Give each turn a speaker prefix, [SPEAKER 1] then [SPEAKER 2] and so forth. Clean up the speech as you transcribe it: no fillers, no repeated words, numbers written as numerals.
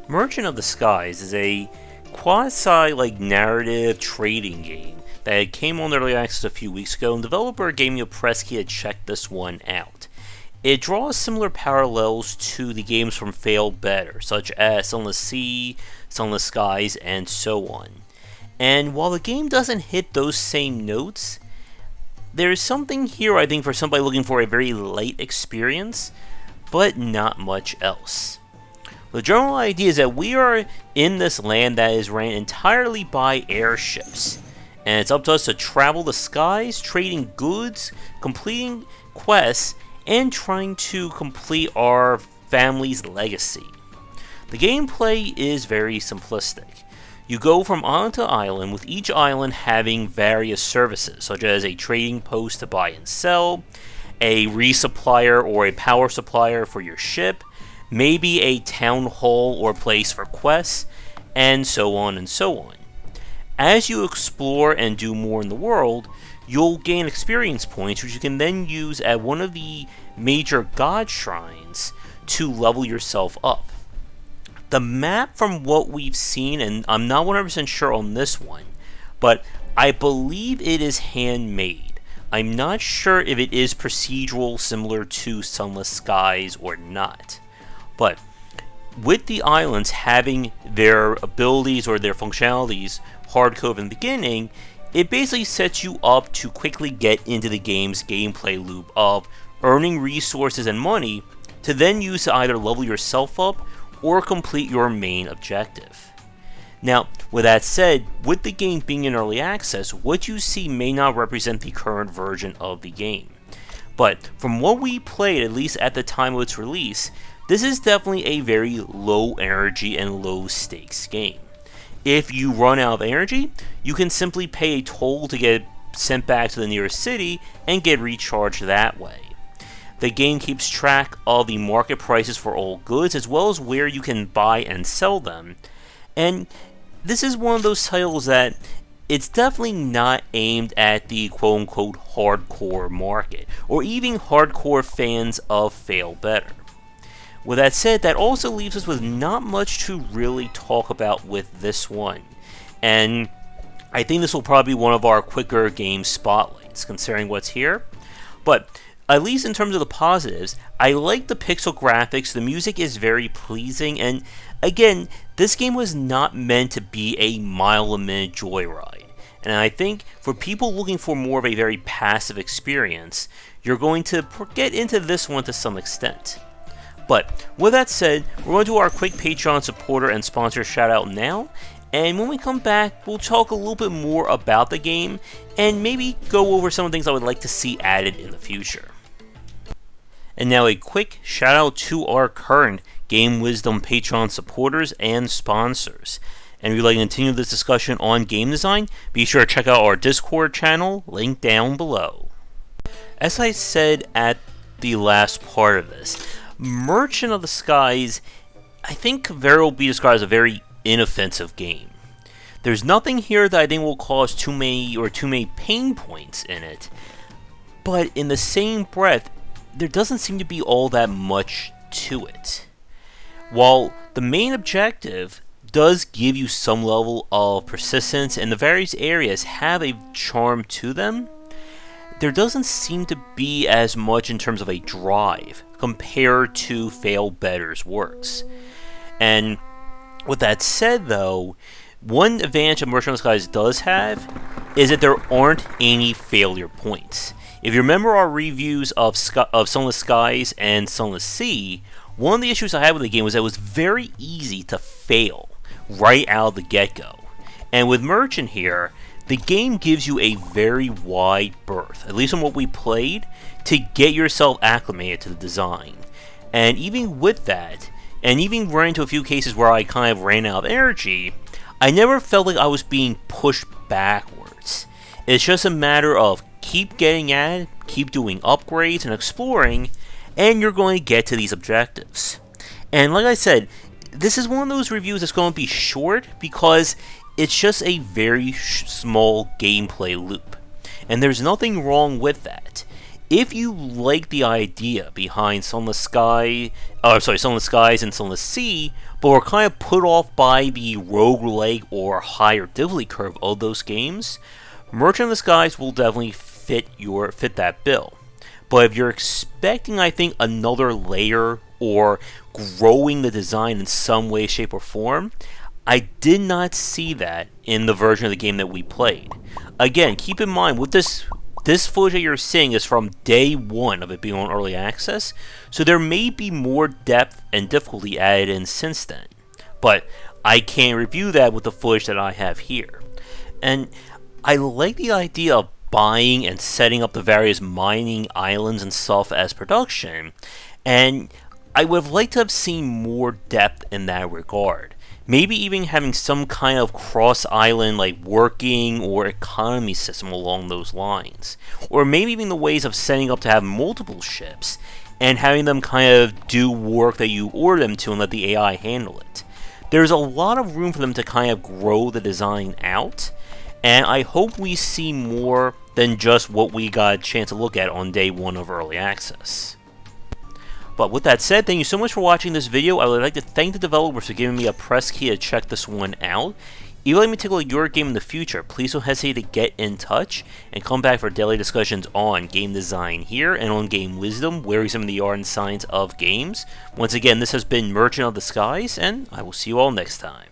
[SPEAKER 1] Merchant of the Skies is a quasi narrative trading game that came on early access a few weeks ago, and developer Gaming Press Key had checked this one out. It draws similar parallels to the games from Fail Better, such as Sunless Sea, Sunless Skies, and so on. And while the game doesn't hit those same notes, there is something here I think for somebody looking for a very light experience, but not much else. The general idea is that we are in this land that is ran entirely by airships, and it's up to us to travel the skies, trading goods, completing quests, and trying to complete our family's legacy. The gameplay is very simplistic. You go from island to island, with each island having various services, such as a trading post to buy and sell, a resupplier or a power supplier for your ship, maybe a town hall or place for quests, and so on and so on. As you explore and do more in the world, you'll gain experience points which you can then use at one of the major god shrines to level yourself up. The map, from what we've seen, and I'm not 100% sure on this one, but I believe it is handmade. I'm not sure if it is procedural similar to Sunless Skies or not. But with the islands having their abilities or their functionalities hard-coded in the beginning, it basically sets you up to quickly get into the game's gameplay loop of earning resources and money to then use to either level yourself up or complete your main objective. Now, with that said, with the game being in early access, what you see may not represent the current version of the game. But from what we played, at least at the time of its release, this is definitely a very low energy and low stakes game. If you run out of energy, you can simply pay a toll to get sent back to the nearest city and get recharged that way. The game keeps track of the market prices for all goods as well as where you can buy and sell them. And this is one of those titles that it's definitely not aimed at the quote-unquote hardcore market, or even hardcore fans of Fail Better. With that said, that also leaves us with not much to really talk about with this one. And I think this will probably be one of our quicker game spotlights, considering what's here. But at least in terms of the positives, I like the pixel graphics, the music is very pleasing, and again, this game was not meant to be a mile-a-minute joyride. And I think for people looking for more of a very passive experience, you're going to get into this one to some extent. But with that said, we're going to do our quick Patreon supporter and sponsor shout out now, and when we come back, we'll talk a little bit more about the game, and maybe go over some of the things I would like to see added in the future. And now a quick shout out to our current Game Wisdom Patreon supporters and sponsors. And if you'd like to continue this discussion on game design, be sure to check out our Discord channel, linked down below. As I said at the last part of this, Merchant of the Skies, I think could very well be described as a very inoffensive game. There's nothing here that I think will cause too many pain points in it, but in the same breath, there doesn't seem to be all that much to it. While the main objective does give you some level of persistence and the various areas have a charm to them, there doesn't seem to be as much in terms of a drive compared to Fail Better's works. And with that said though, one advantage that Merchant of the Skies does have is that there aren't any failure points. If you remember our reviews of Sunless Skies and Sunless Sea, one of the issues I had with the game was that it was very easy to fail right out of the get-go. And with Merchant here, the game gives you a very wide berth, at least from what we played, to get yourself acclimated to the design. And even with that, and even run into a few cases where I kind of ran out of energy, I never felt like I was being pushed backwards. It's just a matter of keep getting at it, keep doing upgrades and exploring, and you're going to get to these objectives. And like I said, this is one of those reviews that's going to be short because it's just a very small gameplay loop. And there's nothing wrong with that. If you like the idea behind Sunless Skies and Sunless Sea, but were kind of put off by the roguelike or higher difficulty curve of those games, Merchant of the Skies will definitely fit that bill. But if you're expecting, I think, another layer or growing the design in some way, shape, or form, I did not see that in the version of the game that we played. Again, keep in mind, with this footage that you're seeing is from day one of it being on early access, so there may be more depth and difficulty added in since then. But I can't review that with the footage that I have here. And I like the idea of buying and setting up the various mining islands and stuff as production, and I would have liked to have seen more depth in that regard. Maybe even having some kind of cross-island like working or economy system along those lines. Or maybe even the ways of setting up to have multiple ships and having them kind of do work that you order them to and let the AI handle it. There's a lot of room for them to kind of grow the design out, and I hope we see more than just what we got a chance to look at on day one of early access. But with that said, thank you so much for watching this video. I would like to thank the developers for giving me a press key to check this one out. If you'd like me to take a look at your game in the future, please don't hesitate to get in touch and come back for daily discussions on game design here and on game wisdom, where we examine the art and science of games. Once again, this has been Merchant of the Skies, and I will see you all next time.